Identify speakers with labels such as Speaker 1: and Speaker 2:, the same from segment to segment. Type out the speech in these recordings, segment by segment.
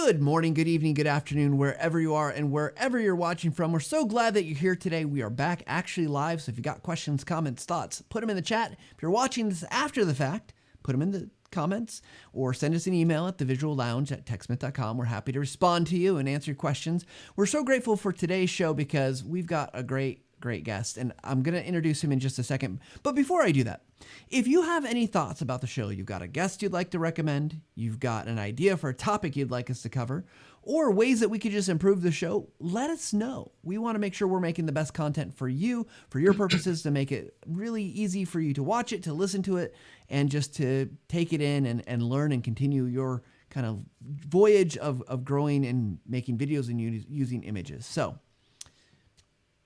Speaker 1: Good morning, good evening, good afternoon, wherever you are and wherever you're watching from. We're so glad that you're here today. We are back actually live. So if you got questions, comments, thoughts, put them in the chat. If you're watching this after the fact, put them in the comments or send us an email at thevisuallounge@techsmith.com. We're happy to respond to you and answer your questions. We're so grateful for today's show because we've got a great guest, and I'm going to introduce him in just a second. But before I do that, if you have any thoughts about the show, you've got a guest you'd like to recommend, you've got an idea for a topic you'd like us to cover, or ways that we could just improve the show, let us know. We want to make sure we're making the best content for you, for your purposes, to make it really easy for you to watch it, to listen to it, and just to take it in and learn and continue your kind of voyage of growing and making videos and using images. So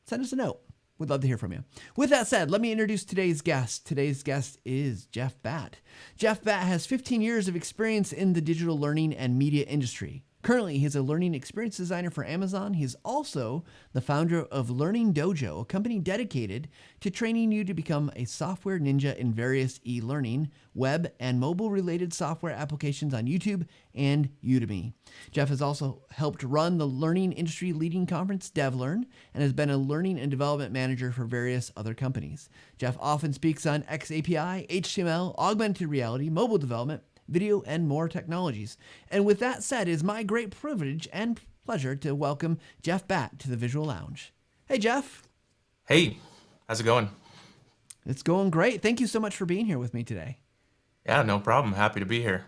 Speaker 1: send us a note. We'd love to hear from you. With that said, let me introduce today's guest. Today's guest is Jeff Batt. Jeff Batt has 15 years of experience in the digital learning and media industry. Currently, he's a learning experience designer for Amazon. He's also the founder of Learning Dojo, a company dedicated to training you to become a software ninja in various e-learning, web, and mobile-related software applications on YouTube and Udemy. Jeff has also helped run the learning industry leading conference DevLearn and has been a learning and development manager for various other companies. Jeff often speaks on XAPI, HTML, augmented reality, mobile development, video, and more technologies. And with that said, it is my great privilege and pleasure to welcome Jeff Batt to the Visual Lounge. Hey, Jeff.
Speaker 2: Hey, how's it going?
Speaker 1: It's going great. Thank you so much for being here with me today.
Speaker 2: Yeah, no problem. Happy to be here.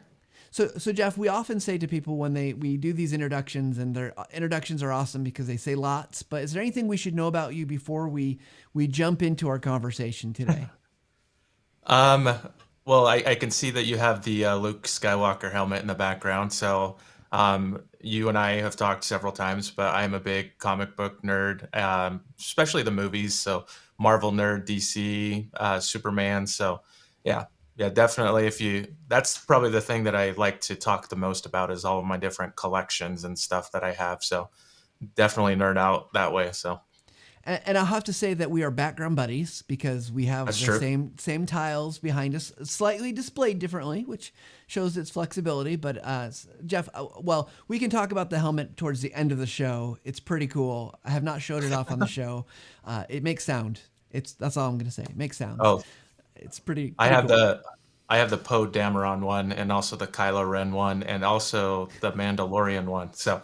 Speaker 1: So Jeff, we often say to people when we do these introductions, and their introductions are awesome because they say lots, but is there anything we should know about you before we jump into our conversation today?
Speaker 2: Well, I can see that you have the Luke Skywalker helmet in the background. So you and I have talked several times, but I'm a big comic book nerd, especially the movies. So Marvel nerd, DC, Superman. So yeah, definitely. That's probably the thing that I like to talk the most about is all of my different collections and stuff that I have. So definitely nerd out that way. So.
Speaker 1: And I'll have to say that we are background buddies because we have
Speaker 2: That's
Speaker 1: the
Speaker 2: true.
Speaker 1: same tiles behind us, slightly displayed differently, which shows its flexibility. But Jeff, well, we can talk about the helmet towards the end of the show. It's pretty cool. I have not showed it off on the show. It makes sound. That's all I'm going to say. It makes sounds.
Speaker 2: Oh,
Speaker 1: It's pretty
Speaker 2: I have
Speaker 1: cool.
Speaker 2: the Poe Dameron one, and also the Kylo Ren one, and also the Mandalorian one. So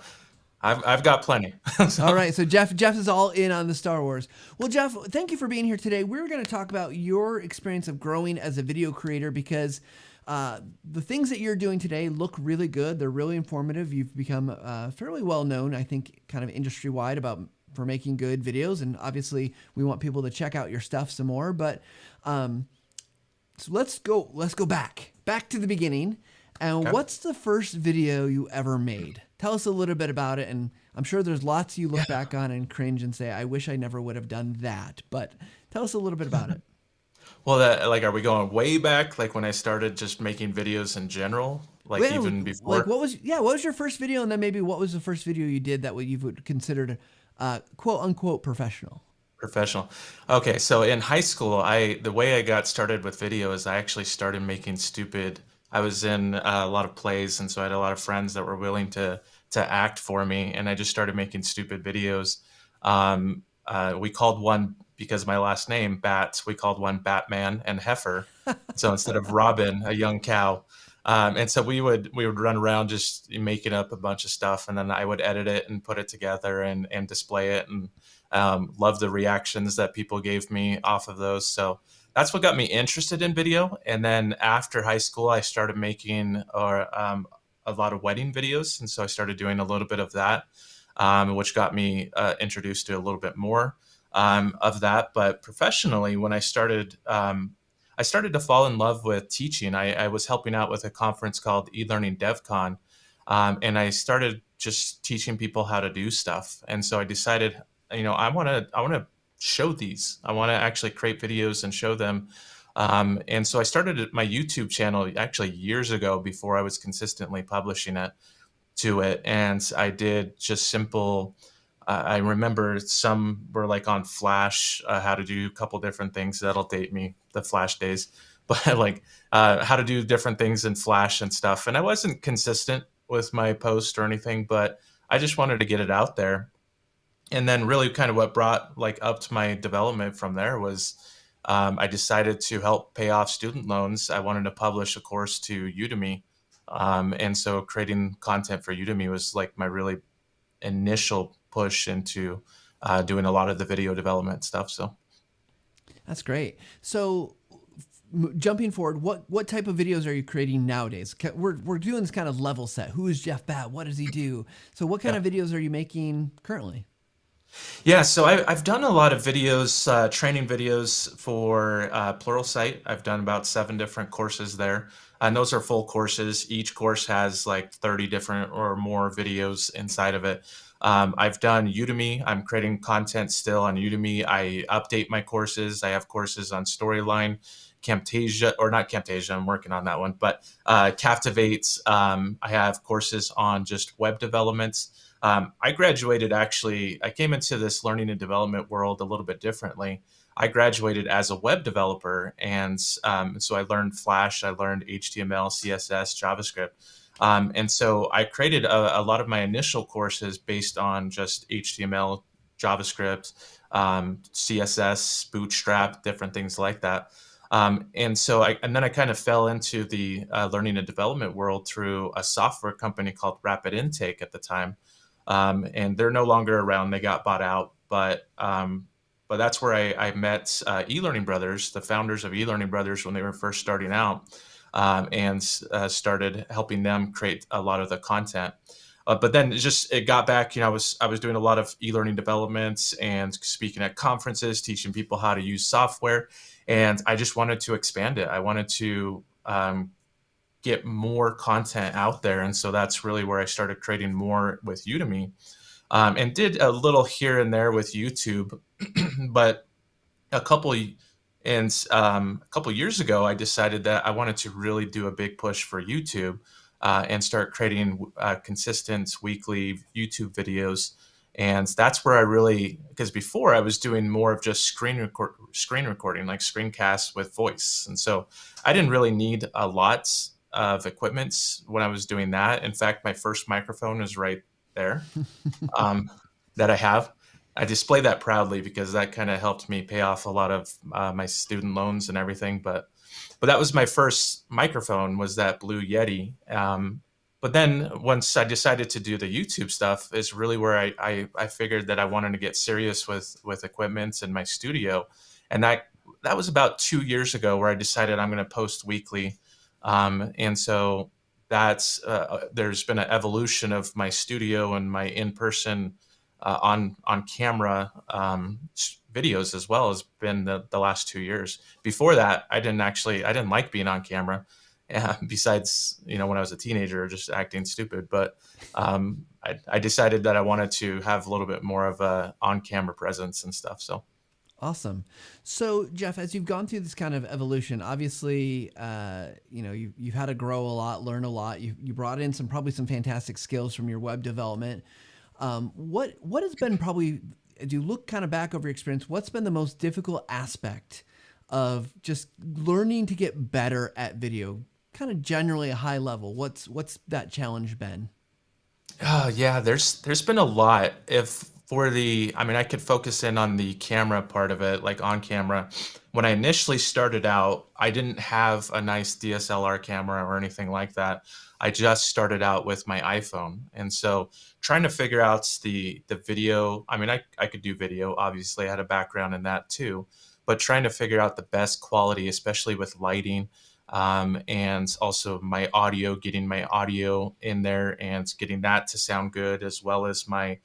Speaker 2: I've got plenty.
Speaker 1: All
Speaker 2: So
Speaker 1: right, so Jeff is all in on the Star Wars. Well, Jeff, thank you for being here today. We're going to talk about your experience of growing as a video creator because the things that you're doing today look really good. They're really informative. You've become fairly well known, I think, kind of industry wide for making good videos, and obviously we want people to check out your stuff some more. But so let's go back to the beginning. And
Speaker 2: okay.
Speaker 1: what's the first video you ever made? Tell us a little bit about it. And I'm sure there's lots you look back on and cringe and say, I wish I never would have done that. But tell us a little bit about it.
Speaker 2: Well, are we going way back, like when I started just making videos in general, like
Speaker 1: Well,
Speaker 2: even
Speaker 1: like
Speaker 2: before?
Speaker 1: what was your first video? And then maybe what was the first video you did that you would consider quote unquote professional?
Speaker 2: Professional. Okay, so in high school, the way I got started with video is I actually started making stupid. I was in a lot of plays, and so I had a lot of friends that were willing to act for me, and I just started making stupid videos. We called one, because of my last name, Batt, we called one Batman and Heifer. So instead of Robin, a young cow. And so we would run around just making up a bunch of stuff, and then I would edit it and put it together and display it, and love the reactions that people gave me off of those. So that's what got me interested in video. And then after high school, I started making a lot of wedding videos, and so I started doing a little bit of that, which got me introduced to a little bit more of that. But professionally, when I started to fall in love with teaching. I was helping out with a conference called eLearning DevCon, and I started just teaching people how to do stuff. And so I decided, I want to show these. I want to actually create videos and show them. And so I started my YouTube channel actually years ago before I was consistently publishing to it. And I did just simple. I remember some were like on Flash, how to do a couple different things. That'll date me, the Flash days, but like how to do different things in Flash and stuff. And I wasn't consistent with my post or anything, but I just wanted to get it out there. And then really kind of what brought like up to my development from there was I decided to help pay off student loans. I wanted to publish a course to Udemy. And so creating content for Udemy was like my really initial push into doing a lot of the video development stuff. So
Speaker 1: That's great. So jumping forward, what type of videos are you creating nowadays? We're doing this kind of level set. Who is Jeff Batt? What does he do? So what kind
Speaker 2: yeah.
Speaker 1: of videos are you making currently?
Speaker 2: Yeah, so I've done a lot of videos, training videos for Pluralsight. I've done about 7 different courses there. And those are full courses. Each course has like 30 different or more videos inside of it. I've done Udemy. I'm creating content still on Udemy. I update my courses. I have courses on Storyline, Camtasia, or not Camtasia, I'm working on that one, but Captivate. I have courses on just web developments. I graduated actually, I came into this learning and development world a little bit differently. I graduated as a web developer, and so I learned Flash, I learned HTML, CSS, JavaScript. And so I created a lot of my initial courses based on just HTML, JavaScript, CSS, Bootstrap, different things like that. And then I kind of fell into the learning and development world through a software company called Rapid Intake at the time. And they're no longer around. They got bought out, but that's where I met eLearning Brothers, the founders of eLearning Brothers, when they were first starting out, and started helping them create a lot of the content. But then it got back. I was doing a lot of e-learning developments and speaking at conferences, teaching people how to use software, and I just wanted to expand it. I wanted to get more content out there. And so that's really where I started creating more with Udemy, and did a little here and there with YouTube. But a couple a couple years ago, I decided that I wanted to really do a big push for YouTube, and start creating consistent weekly YouTube videos. And that's where I really, because before I was doing more of just screen recording, like screencasts with voice. And so I didn't really need a lot of equipment when I was doing that. In fact, my first microphone is right there, um, that I have. I display that proudly because that kind of helped me pay off a lot of my student loans and everything. But that was my first microphone, was that Blue Yeti. But then once I decided to do the YouTube stuff is really where I figured that I wanted to get serious with equipment in my studio. And that was about 2 years ago, where I decided I'm going to post weekly. And so there's been an evolution of my studio and my in-person on camera videos as well, has been the last 2 years. Before that, I didn't like being on camera. Besides, when I was a teenager, just acting stupid. But I decided that I wanted to have a little bit more of a on-camera presence and stuff. So.
Speaker 1: Awesome. So Jeff, as you've gone through this kind of evolution, obviously, you've had to grow a lot, learn a lot. You brought in probably some fantastic skills from your web development. What has been probably, as you look kind of back over your experience, what's been the most difficult aspect of just learning to get better at video, kind of generally a high level? What's that challenge been?
Speaker 2: Yeah, there's been a lot. I could focus in on the camera part of it, like on camera. When I initially started out, I didn't have a nice DSLR camera or anything like that. I just started out with my iPhone. And so trying to figure out the video, I could do video, obviously I had a background in that too, but trying to figure out the best quality, especially with lighting, and also getting my audio in there and getting that to sound good, as well as my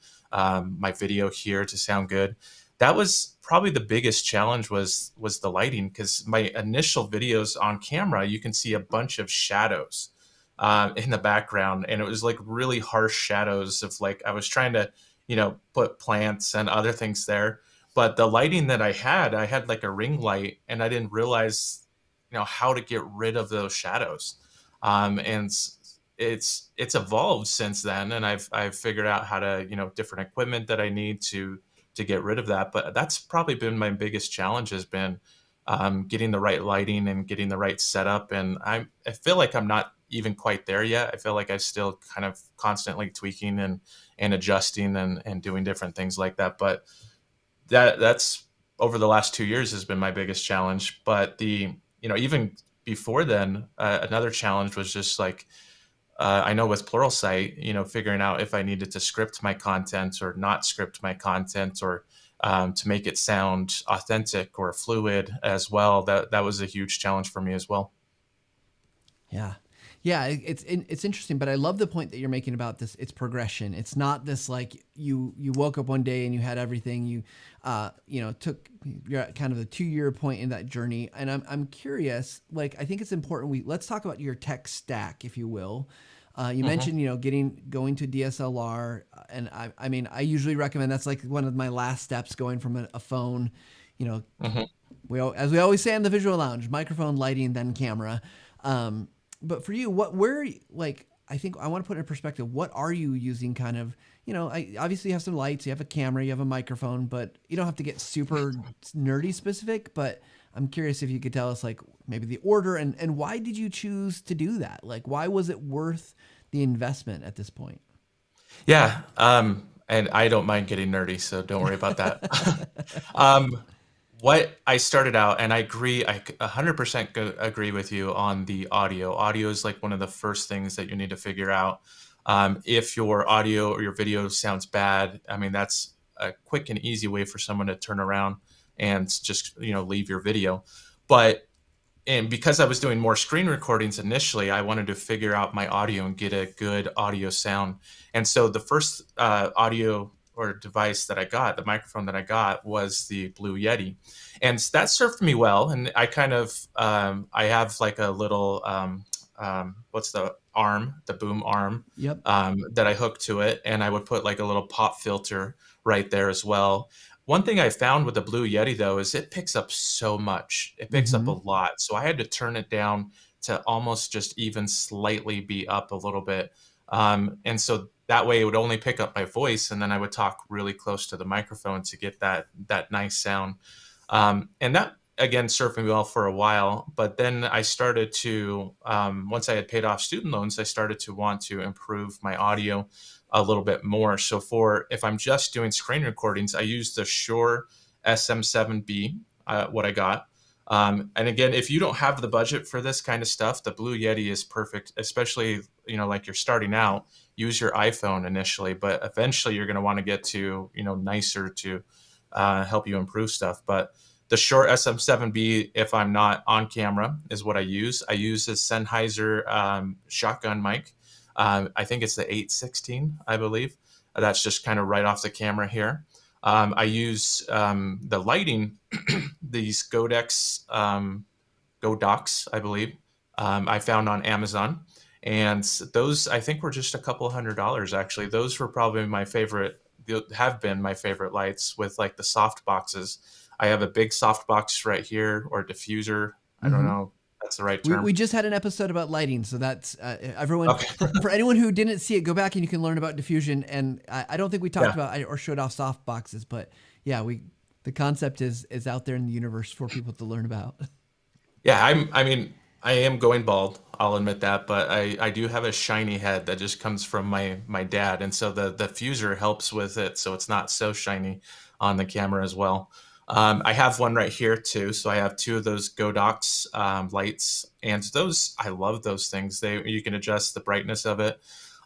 Speaker 2: video here to sound good. That was probably the biggest challenge, was the lighting, because my initial videos on camera, you can see a bunch of shadows in the background, and it was like really harsh shadows of, like, I was trying to put plants and other things there, but the lighting that I had like a ring light, and I didn't realize how to get rid of those shadows. And it's evolved since then, and I've figured out how to, different equipment that I need to get rid of that. But that's probably been my biggest challenge, has been getting the right lighting and getting the right setup. And I feel like I'm not even quite there yet. I feel like I'm still kind of constantly tweaking and adjusting and doing different things like that. But that's over the last 2 years has been my biggest challenge. But even before then, another challenge was just like, I know with Pluralsight, figuring out if I needed to script my content or not script my content, or to make it sound authentic or fluid as well. That was a huge challenge for me as well.
Speaker 1: Yeah. Yeah, it's interesting, but I love the point that you're making about this. It's progression. It's not this like you woke up one day and you had everything. You're at kind of the 2-year point in that journey, and I'm curious. Like, I think it's important. Let's talk about your tech stack, if you will. You
Speaker 2: Hmm.
Speaker 1: mentioned going to DSLR, and I mean I usually recommend that's like one of my last steps, going from a phone. You know,
Speaker 2: Hmm.
Speaker 1: as we always say in the visual lounge, microphone, lighting, then camera. But for you, I think I want to put it in perspective. What are you using? Kind of, obviously you have some lights, you have a camera, you have a microphone, but you don't have to get super nerdy specific. But I'm curious if you could tell us, like, maybe the order and why did you choose to do that? Like, why was it worth the investment at this point?
Speaker 2: Yeah. And I don't mind getting nerdy, so don't worry about that. um, what I started out, and I agree, 100% agree with you on the audio. Audio is like one of the first things that you need to figure out. If your audio or your video sounds bad, I mean, that's a quick and easy way for someone to turn around and just, leave your video. But and because I was doing more screen recordings initially, I wanted to figure out my audio and get a good audio sound. And so the first audio or device that I got, the microphone that I got, was the Blue Yeti, and that served me well. And I kind of I have like a little what's the boom arm
Speaker 1: Yep.
Speaker 2: that I hooked to it, and I would put like a little pop filter right there as well. One thing I found with the Blue Yeti though is it picks up so much. It picks up a
Speaker 1: Mm-hmm.
Speaker 2: lot. So I had to turn it down to almost just even slightly be up a little bit. And so that way it would only pick up my voice, and then I would talk really close to the microphone to get that nice sound. And that again served me well for a while. But then I started to once I had paid off student loans, I started to want to improve my audio a little bit more. So for if I'm just doing screen recordings, I use the Shure SM7B, what I got. And again, if you don't have the budget for this kind of stuff, the Blue Yeti is perfect, especially, like you're starting out, use your iPhone initially, but eventually you're going to want to get to, nicer to help you improve stuff. But the Shure SM7B, if I'm not on camera, is what I use. I use a Sennheiser shotgun mic. I think it's the 816, I believe. That's just kind of right off the camera here. I use the lighting, these Godox, I believe, I found on Amazon. And those, I think, were just a couple $100 actually. Those were probably my favorite, have been my favorite lights with like the soft boxes. I have a big soft box right here, or diffuser. I don't
Speaker 1: Mm-hmm.
Speaker 2: know if that's the right
Speaker 1: We
Speaker 2: term.
Speaker 1: just had an episode about lighting, so that's everyone.
Speaker 2: Okay.
Speaker 1: For anyone who didn't see it, go back and you can learn about diffusion. And I don't think we talked
Speaker 2: Yeah.
Speaker 1: about or showed off soft boxes, but yeah, the concept is out there in the universe for people to learn about.
Speaker 2: Yeah, I mean, I am going bald. I'll admit that, but I do have a shiny head that just comes from my dad, and so the diffuser helps with it, so it's not so shiny on the camera as well. I have one right here too, so I have two of those Godox lights, and those I love those things. You can adjust the brightness of it.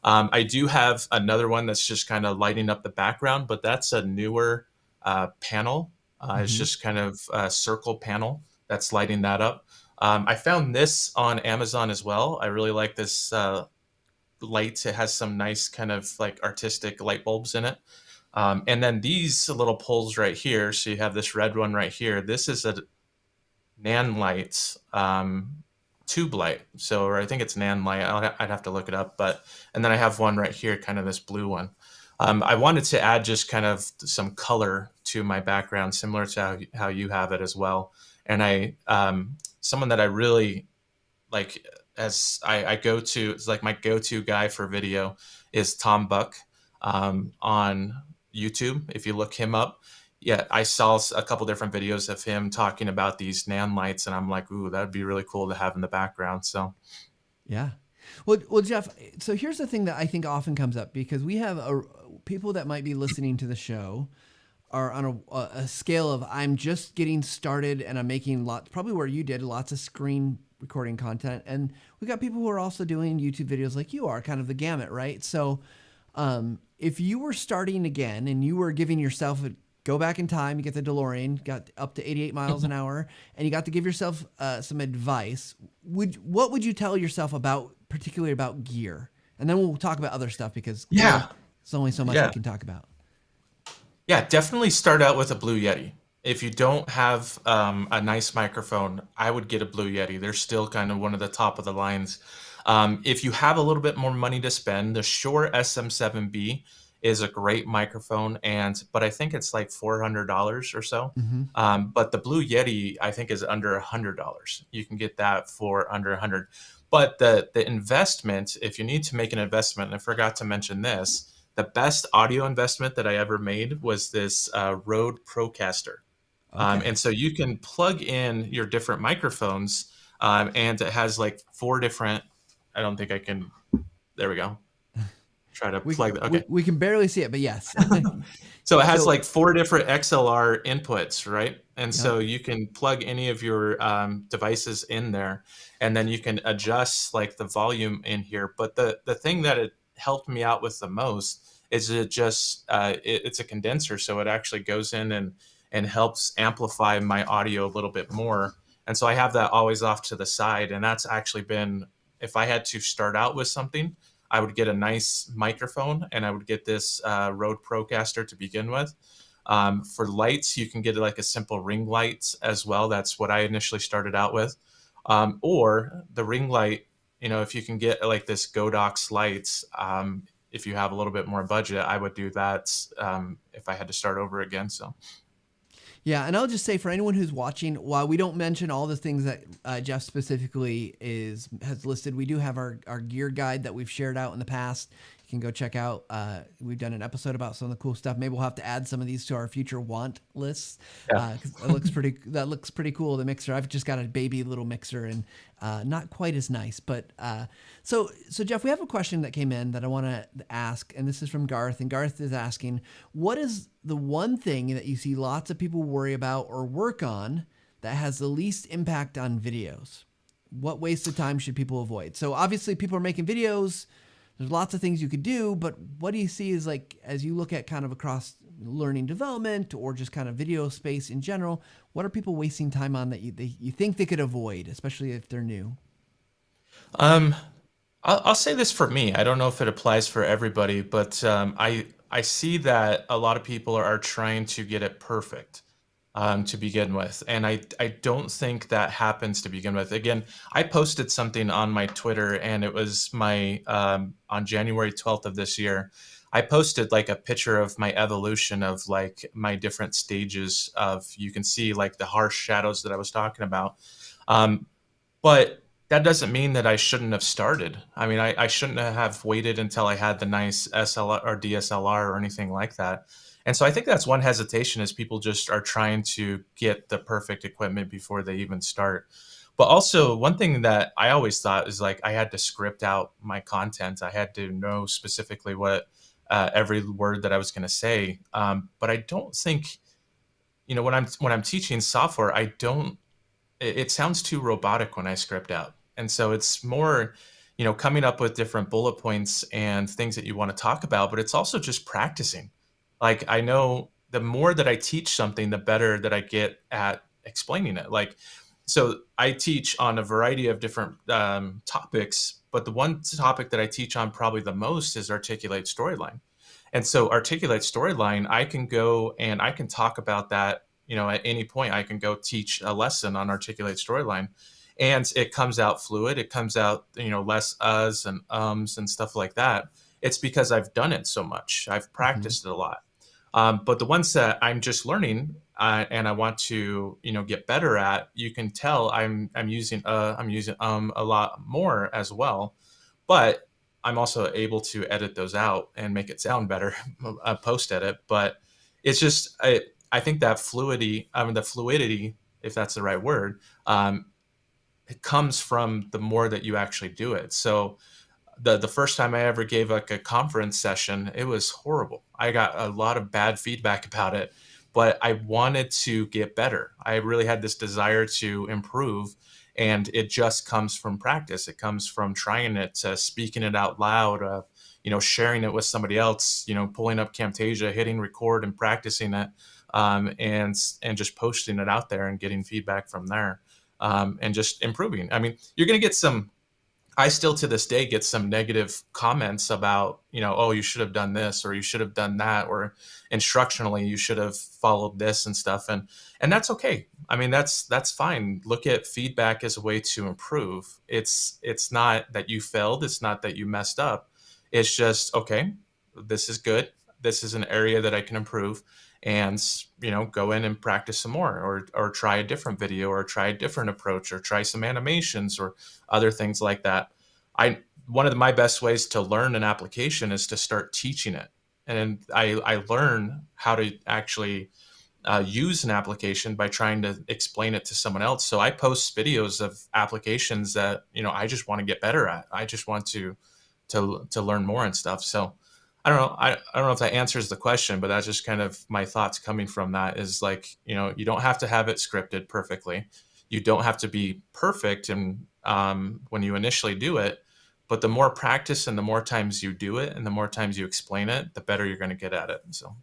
Speaker 2: I do have another one that's just kind of lighting up the background, but that's a newer panel. It's
Speaker 1: Mm-hmm.
Speaker 2: just kind of a circle panel that's lighting that up. I found this on Amazon as well. I really like this light. It has some nice kind of like artistic light bulbs in it. And then these little poles right here. So you have this red one right here. This is a Nan light tube light. So, or I think it's Nan light. I'd have to look it up. But and then I have one right here, kind of this blue one. I wanted to add just kind of some color to my background, similar to how you have it as well. And someone that I really like, as I go to, it's like my go-to guy for video is Tom Buck on YouTube. If you look him up, yeah, I saw a couple different videos of him talking about these nan lights, and I'm like, ooh, that'd be really cool to have in the background. So
Speaker 1: Yeah. Well, Jeff. So here's the thing that I think often comes up because we have people that might be listening to the show are on a scale of I'm just getting started and I'm making probably where you did lots of screen recording content, and we got people who are also doing YouTube videos like you are, kind of the gamut, right? So, if you were starting again and you were giving yourself go back in time, you get the DeLorean, got up to 88 miles an hour, and you got to give yourself some advice. What would you tell yourself about, particularly about gear? And then we'll talk about other stuff because clearly
Speaker 2: yeah,
Speaker 1: there's only so much we
Speaker 2: yeah.
Speaker 1: can talk about.
Speaker 2: Yeah, definitely start out with a Blue Yeti. If you don't have a nice microphone, I would get a Blue Yeti. They're still kind of one of the top of the lines. If you have a little bit more money to spend, the Shure SM7B is a great microphone, but I think it's like $400 or so.
Speaker 1: Mm-hmm.
Speaker 2: But the Blue Yeti, I think, is under $100. You can get that for under 100. But the investment, if you need to make an investment, and I forgot to mention this, the best audio investment that I ever made was this Rode Procaster.
Speaker 1: Okay.
Speaker 2: And so you can plug in your different microphones, and it has like four different. I don't think I can. There we go. Try to
Speaker 1: We,
Speaker 2: plug.
Speaker 1: we,
Speaker 2: Okay.
Speaker 1: we can barely see it, but yes.
Speaker 2: So it has
Speaker 1: So,
Speaker 2: like four different XLR inputs, right? And
Speaker 1: yep.
Speaker 2: so you can plug any of your devices in there, and then you can adjust like the volume in here. But the thing that it helped me out with the most is it's a condenser, so it actually goes in and helps amplify my audio a little bit more. And so I have that always off to the side, and that's actually been, if I had to start out with something, I would get a nice microphone and I would get this Rode Procaster to begin with. For lights, you can get like a simple ring light as well. That's what I initially started out with. Or the ring light, if you can get like this Godox lights, if you have a little bit more budget, I would do that if I had to start over again. So.
Speaker 1: Yeah, and I'll just say for anyone who's watching, while we don't mention all the things that Jeff specifically has listed, we do have our gear guide that we've shared out in the past. You can go check out. We've done an episode about some of the cool stuff. Maybe we'll have to add some of these to our future want lists
Speaker 2: Yeah.
Speaker 1: because that looks pretty cool. The mixer. I've just got a baby little mixer and not quite as nice, but so Jeff, we have a question that came in that I want to ask, and this is from Garth, and Garth is asking, what is the one thing that you see lots of people worry about or work on that has the least impact on videos? What waste of time should people avoid? So obviously people are making videos. There's lots of things you could do, but what do you see is like, as you look at kind of across learning development or just kind of video space in general, what are people wasting time on that you think they could avoid, especially if they're new?
Speaker 2: Um, I'll say this for me. I don't know if it applies for everybody, but I see that a lot of people are trying to get it perfect to begin with, and I don't think that happens to begin with. Again, I posted something on my Twitter, and it was my on January 12th of this year. I posted like a picture of my evolution of like my different stages of, you can see like the harsh shadows that I was talking about. Um, but that doesn't mean that I shouldn't have started. I mean, I shouldn't have waited until I had the nice SLR or DSLR or anything like that. And so I think that's one hesitation, is people just are trying to get the perfect equipment before they even start. But also one thing that I always thought is like I had to script out my content. I had to know specifically what every word that I was going to say. But I don't think, when I'm teaching software, I don't. It sounds too robotic when I script out. And so it's more, coming up with different bullet points and things that you want to talk about, but it's also just practicing. Like, I know the more that I teach something, the better that I get at explaining it. Like, so I teach on a variety of different topics, but the one topic that I teach on probably the most is articulate storyline. And so articulate storyline, I can go and I can talk about that, at any point. I can go teach a lesson on articulate storyline, and it comes out fluid. It comes out, less uhs and ums and stuff like that. It's because I've done it so much. I've
Speaker 1: Mm-hmm.
Speaker 2: practiced it a lot. But the ones that I'm just learning and I want to, get better at, you can tell I'm using a lot more as well. But I'm also able to edit those out and make it sound better post edit. But it's just I think that the fluidity, if that's the right word, it comes from the more that you actually do it. So the first time I ever gave like a conference session, it was horrible. I got a lot of bad feedback about it, but I wanted to get better. I really had this desire to improve, and it just comes from practice. It comes from trying it, speaking it out loud, sharing it with somebody else, pulling up Camtasia, hitting record and practicing it, and just posting it out there and getting feedback from there, and just improving. I mean, you're going to get some. I still to this day get some negative comments about, oh, you should have done this or you should have done that, or instructionally you should have followed this and stuff. And that's okay. I mean, that's fine. Look at feedback as a way to improve. It's not that you failed. It's not that you messed up. It's just, okay, this is good. This is an area that I can improve, and go in and practice some more, or try a different video, or try a different approach, or try some animations or other things like that. One of my best ways to learn an application is to start teaching it. And I learn how to actually use an application by trying to explain it to someone else. So I post videos of applications that I just want to get better at. I just want to learn more and stuff. So I don't know. I don't know if that answers the question, but that's just kind of my thoughts coming from that, is like, you don't have to have it scripted perfectly. You don't have to be perfect. And when you initially do it, but the more practice and the more times you do it and the more times you explain it, the better you're going to get at it. So.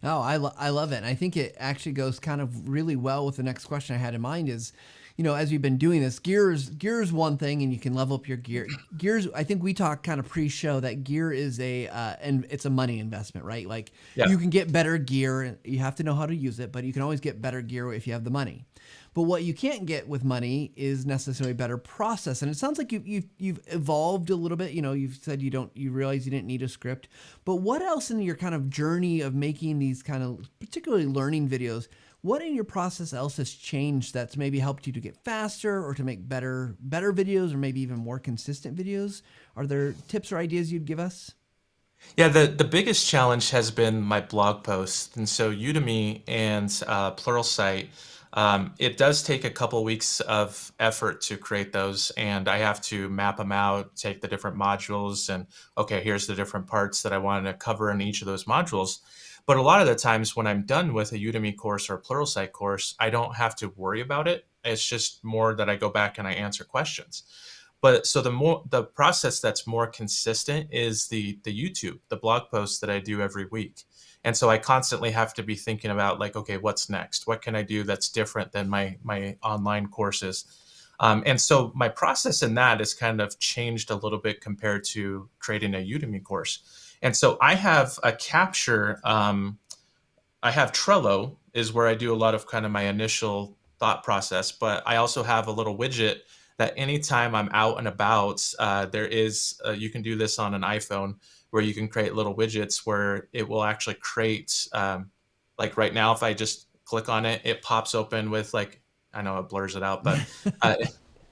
Speaker 1: Oh, I love it. And I think it actually goes kind of really well with the next question I had in mind is, as we've been doing this, gear's one thing, and you can level up your gear. Gears, I think we talked kind of pre-show that gear is and it's a money investment, right? Like
Speaker 2: Yeah.
Speaker 1: you can get better gear, you have to know how to use it, but you can always get better gear if you have the money. But what you can't get with money is necessarily better process. And it sounds like you've evolved a little bit. You've said you realize you didn't need a script. But what else in your kind of journey of making these kind of particularly learning videos, what in your process else has changed that's maybe helped you to get faster or to make better videos, or maybe even more consistent videos? Are there tips or ideas you'd give us?
Speaker 2: Yeah, the biggest challenge has been my blog posts. And so Udemy and Pluralsight, it does take a couple weeks of effort to create those, and I have to map them out, take the different modules, and okay, here's the different parts that I want to cover in each of those modules. But a lot of the times when I'm done with a Udemy course or a Pluralsight course, I don't have to worry about it. It's just more that I go back and I answer questions. But so the process that's more consistent is the YouTube, the blog posts that I do every week. And so I constantly have to be thinking about, like, okay, what's next? What can I do that's different than my online courses? And so my process in that has kind of changed a little bit compared to creating a Udemy course. And so I have a capture. I have Trello is where I do a lot of kind of my initial thought process, but I also have a little widget that anytime I'm out and about, you can do this on an iPhone, where you can create little widgets where it will actually create, like right now, if I just click on it, it pops open with, like, I know it blurs it out, but uh,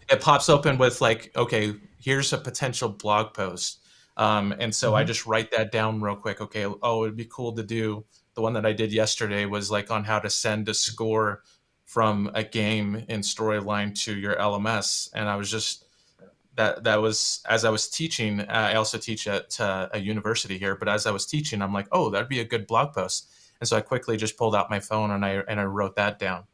Speaker 2: it pops open with, like, okay, here's a potential blog post. And so I
Speaker 1: Mm-hmm.
Speaker 2: just write that down real quick. Okay, oh, it'd be cool to do. The one that I did yesterday was like on how to send a score from a game in Storyline to your LMS. And I was just, that was, as I was teaching, I also teach at a university here, but as I was teaching, I'm like, oh, that'd be a good blog post. And so I quickly just pulled out my phone and I wrote that down.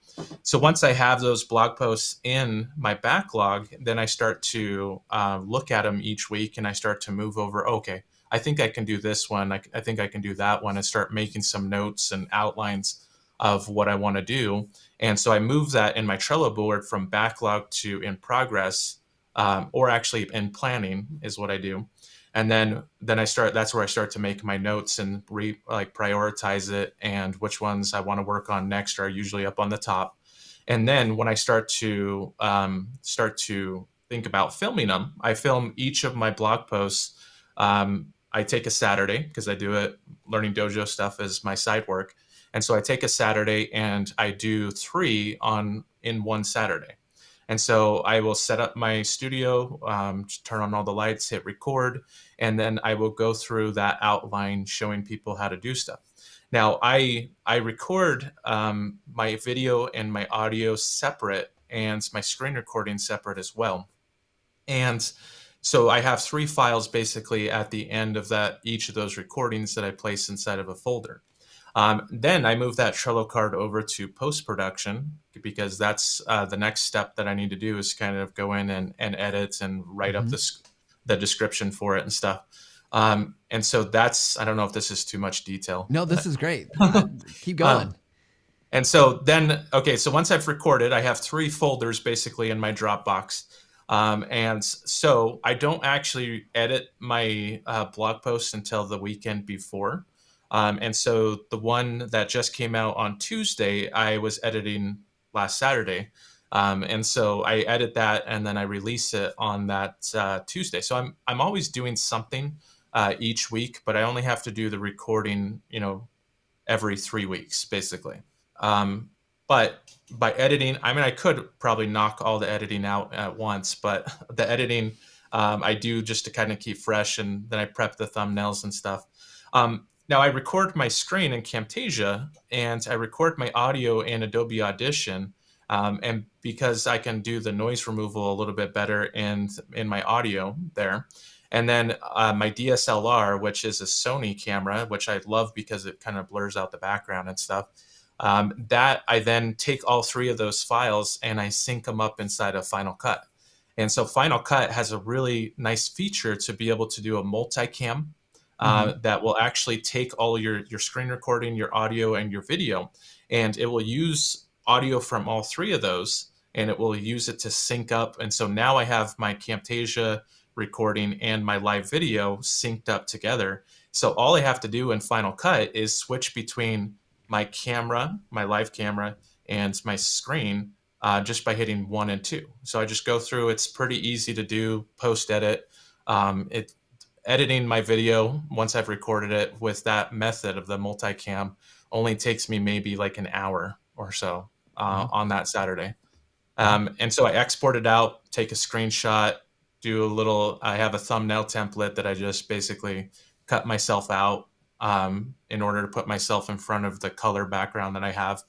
Speaker 2: So once I have those blog posts in my backlog, then I start to look at them each week, and I start to move over. Okay, I think I can do this one. I think I can do that one, and start making some notes and outlines of what I want to do. And so I move that in my Trello board from backlog to in progress, or actually in planning is what I do. And then I start. That's where I start to make my notes and prioritize it, and which ones I want to work on next are usually up on the top. And then when I start to think about filming them, I film each of my blog posts. I take a Saturday, because I do it. Learning Dojo stuff is my side work, and so I take a Saturday and I do 3 in one Saturday. And so I will set up my studio, turn on all the lights, hit record, and then I will go through that outline showing people how to do stuff. Now, I record my video and my audio separate, and my screen recording separate as well. And so I have 3 files basically at the end of each of those recordings that I place inside of a folder. Then I move that Trello card over to post-production, because that's the next step that I need to do, is kind of go in and edit and write up
Speaker 1: Mm-hmm.
Speaker 2: the description for it and stuff. And so I don't know if this is too much detail.
Speaker 1: No, this is great. Keep
Speaker 2: Um,
Speaker 1: going.
Speaker 2: and so then, okay, so once I've recorded, I have 3 folders basically in my Dropbox. And so I don't actually edit my blog posts until the weekend before. And so the one that just came out on Tuesday, I was editing last Saturday. And so I edit that and then I release it on that Tuesday. So I'm always doing something each week, but I only have to do the recording, every 3 weeks, basically. But by editing, I mean, I could probably knock all the editing out at once, but the editing I do just to kind of keep fresh, and then I prep the thumbnails and stuff. Now I record my screen in Camtasia, and I record my audio in Adobe Audition, and because I can do the noise removal a little bit better in my audio there. And then my DSLR, which is a Sony camera, which I love because it kind of blurs out the background and stuff. That I then take all 3 of those files and I sync them up inside of Final Cut. And so Final Cut has a really nice feature to be able to do a multicam that will actually take all your screen recording, your audio, and your video, and it will use audio from all 3 of those, and it will use it to sync up. And so now I have my Camtasia recording and my live video synced up together. So all I have to do in Final Cut is switch between my camera, my live camera, and my screen just by hitting 1 and 2. So I just go through. It's pretty easy to do post edit. Editing my video once I've recorded it with that method of the multicam only takes me maybe like an hour or so on that Saturday. And so I export it out, take a screenshot, I have a thumbnail template that I just basically cut myself out in order to put myself in front of the color background that I have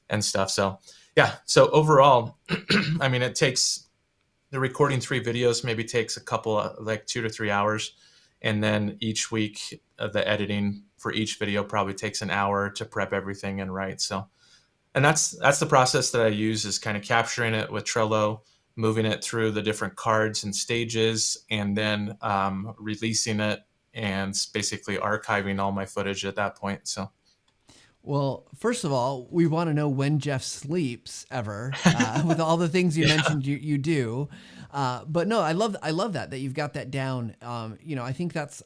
Speaker 2: and stuff. So yeah, so overall, I mean, the recording 3 videos maybe takes a couple of, like 2 to 3 hours. And then each week, the editing for each video probably takes an hour to prep everything and write. So, and that's the process that I use, is kind of capturing it with Trello, moving it through the different cards and stages, and then releasing it and basically archiving all my footage at that point. So,
Speaker 1: Well, first of all, we want to know when Jeff sleeps ever, with all the things you mentioned you do. But no, I love that you've got that down. I think that's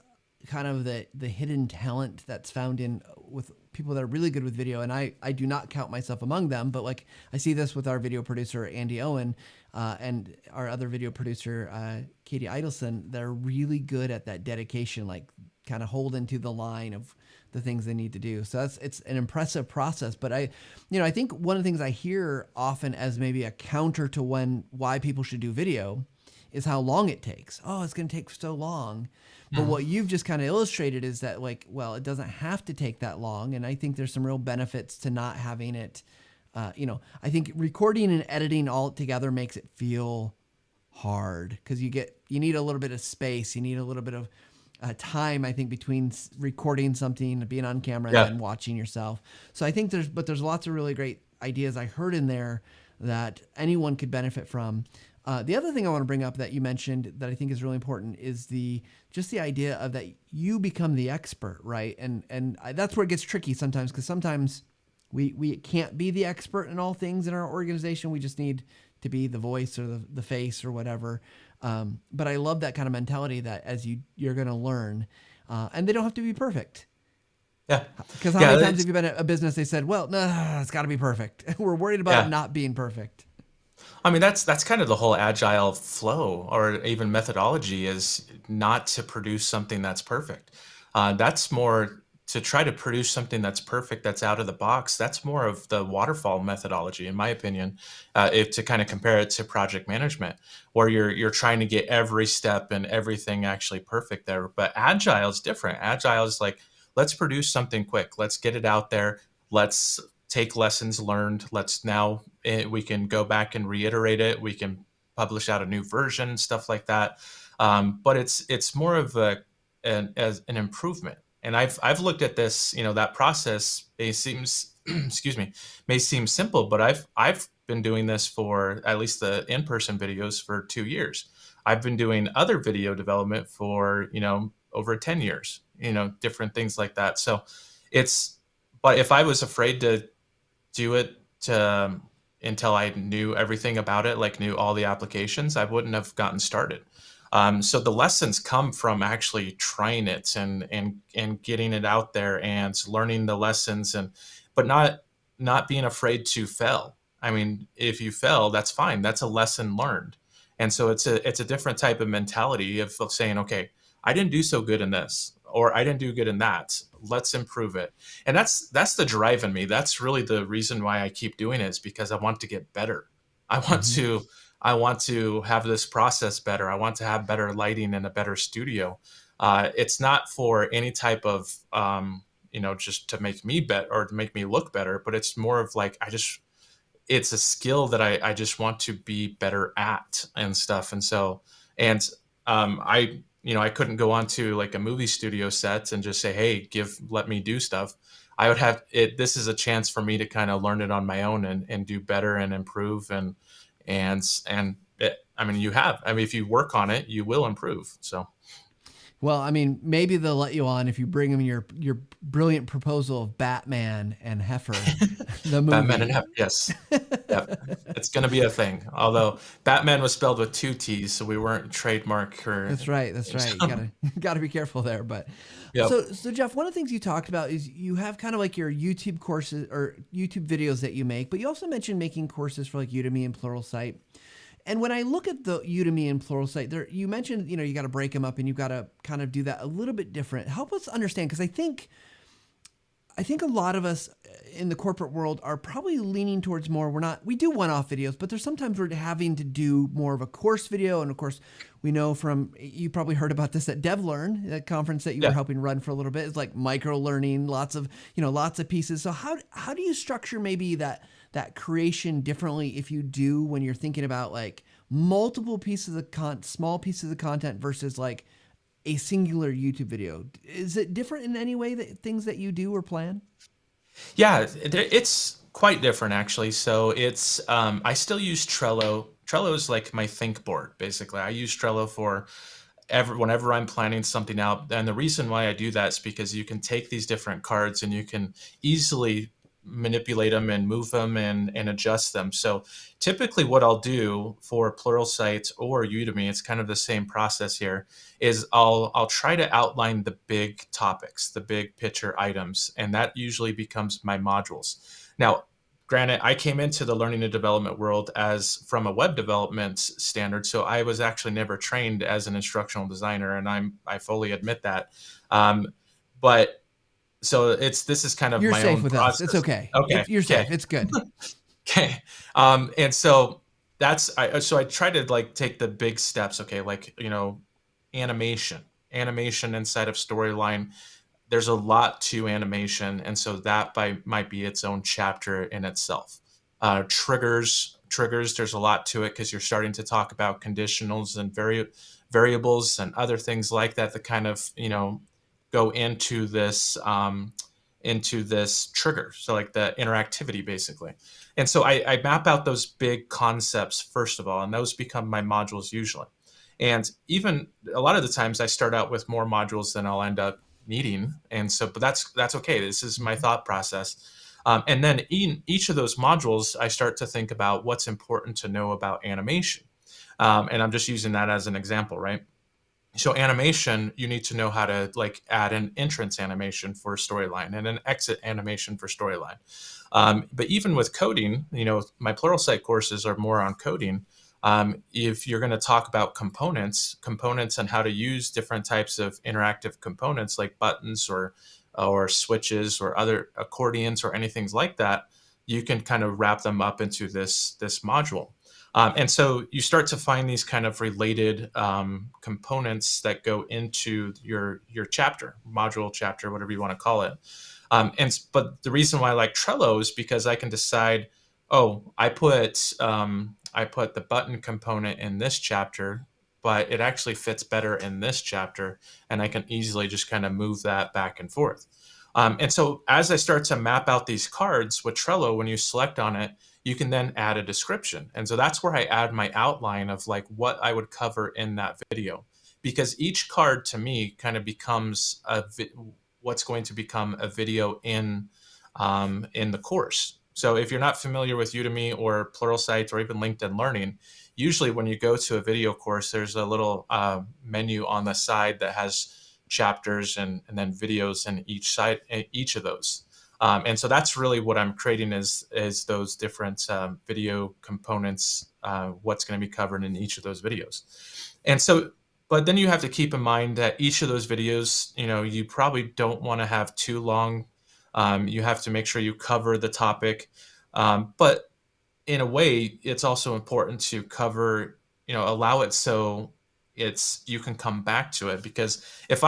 Speaker 1: kind of the hidden talent that's found with people that are really good with video. And I do not count myself among them, but like I see this with our video producer, Andy Owen, and our other video producer, Katie Idelson. They're really good at that dedication, like kind of holding to the line of the things they need to do. So it's an impressive process. But I think one of the things I hear often as maybe a counter to why people should do video is how long it takes. Oh, it's going to take so long. But what you've just kind of illustrated is that, like, well, it doesn't have to take that long. And I think there's some real benefits to not having it. I think recording and editing all together makes it feel hard, because you need a little bit of space. You need a little bit of time, I think, between recording something, being on camera, and then watching yourself. So I think there's lots of really great ideas I heard in there that anyone could benefit from. The other thing I want to bring up that you mentioned that I think is really important is the idea of that you become the expert, right? And that's where it gets tricky sometimes, because sometimes we can't be the expert in all things in our organization. We just need to be the voice or the face or whatever. But I love that kind of mentality that as you're going to learn, and they don't have to be perfect.
Speaker 2: Yeah.
Speaker 1: Because how many times have you been at a business, they said, well, no, it's got to be perfect. We're worried about it not being perfect.
Speaker 2: I mean, that's kind of the whole Agile flow, or even methodology, is not to produce something that's perfect. That's more to try to produce something that's perfect, that's out of the box, that's more of the waterfall methodology, in my opinion. If to kind of compare it to project management, where you're trying to get every step and everything actually perfect there. But agile is different. Agile is like, let's produce something quick. Let's get it out there. Let's take lessons learned. Let's now we can go back and reiterate it. We can publish out a new version, stuff like that. But it's more of as an improvement. And I've looked at this, that process. It seems, excuse me, may seem simple, but I've been doing this for at least the in-person videos for 2 years. I've been doing other video development for over 10 years. Different things like that. So but if I was afraid to do it until I knew everything about it, like knew all the applications, I wouldn't have gotten started. So the lessons come from actually trying it and getting it out there and learning the lessons, but not being afraid to fail. I mean, if you fail, that's fine. That's a lesson learned. And so it's a different type of mentality of saying, okay, I didn't do so good in this, or I didn't do good in that. Let's improve it. And that's the drive in me. That's really the reason why I keep doing it, is because I want to get better. I want
Speaker 1: Mhm.
Speaker 2: to I want to have this process better. I want to have better lighting and a better studio. It's not for any type of just to make me better or to make me look better, but it's more of like it's a skill that I just want to be better at and stuff. And so, and I couldn't go onto like a movie studio set and just say, hey, let me do stuff. I would have it. This is a chance for me to kind of learn it on my own and do better and improve. I mean, if you work on it, you will improve. So.
Speaker 1: Well, I mean, maybe they'll let you on if you bring them your brilliant proposal of Batman and Heifer, the
Speaker 2: Batman and
Speaker 1: movie.
Speaker 2: yes. Yep. It's going to be a thing. Although Batman was spelled with 2 T's, so we weren't trademark or.
Speaker 1: That's right. That's right. You gotta be careful there. But
Speaker 2: Yep.
Speaker 1: so Jeff, one of the things you talked about is you have kind of like your YouTube courses or YouTube videos that you make, but you also mentioned making courses for like Udemy and Pluralsight. And when I look at the Udemy and Pluralsight, there you mentioned you got to break them up and you've got to kind of do that a little bit different. Help us understand, because I think a lot of us in the corporate world are probably leaning towards more. We do one-off videos, but there's sometimes we're having to do more of a course video. And of course, we know you probably heard about this at DevLearn, that conference that you were
Speaker 2: Yeah.
Speaker 1: helping run for a little bit. It's like micro learning, lots of pieces. So how do you structure maybe that creation differently if you do, when you're thinking about like multiple pieces of small pieces of content versus like a singular YouTube video? Is it different in any way, that things that you do or plan?
Speaker 2: Yeah, it's quite different actually. So I still use Trello. Trello is like my think board, basically. I use Trello for whenever I'm planning something out. And the reason why I do that is because you can take these different cards and you can easily manipulate them and move them and adjust them. So typically what I'll do for Pluralsight or Udemy, it's kind of the same process here, is I'll try to outline the big topics, the big picture items, and that usually becomes my modules. Now, granted, I came into the learning and development world as from a web development standard, so I was actually never trained as an instructional designer, and I fully admit that. But so this is kind of
Speaker 1: You're
Speaker 2: my
Speaker 1: safe
Speaker 2: own
Speaker 1: with us. It's
Speaker 2: process.
Speaker 1: okay.
Speaker 2: Okay.
Speaker 1: You're
Speaker 2: Okay.
Speaker 1: safe. It's good.
Speaker 2: Okay. And so I try to like take the big steps. Okay. Like, animation inside of storyline. There's a lot to animation. And so that might be its own chapter in itself. Triggers, there's a lot to it because you're starting to talk about conditionals and variables and other things like that kind of, go into this trigger. So like the interactivity basically. And so I map out those big concepts first of all, and those become my modules usually. And even a lot of the times I start out with more modules than I'll end up needing. And so, but that's okay. This is my thought process. And then in each of those modules, I start to think about what's important to know about animation. And I'm just using that as an example, right? So animation, you need to know how to like add an entrance animation for storyline and an exit animation for storyline. But even with coding, my Pluralsight courses are more on coding. If you're going to talk about components and how to use different types of interactive components like buttons or or switches or other accordions or anything like that, you can kind of wrap them up into this module. And so you start to find these kind of related components that go into your chapter, module, chapter, whatever you want to call it. But the reason why I like Trello is because I can decide, oh, I put the button component in this chapter, but it actually fits better in this chapter, and I can easily just kind of move that back and forth. And so as I start to map out these cards with Trello, when you select on it, you can then add a description. And so that's where I add my outline of like what I would cover in that video, because each card to me kind of becomes what's going to become a video in the course. So if you're not familiar with Udemy or Pluralsight or even LinkedIn Learning, usually when you go to a video course, there's a little menu on the side that has chapters and then videos in each of those. And so that's really what I'm creating is those different video components, what's going to be covered in each of those videos. And so, but then you have to keep in mind that each of those videos, you probably don't want to have too long. You have to make sure you cover the topic. But in a way, it's also important to cover, allow it so you can come back to it. Because if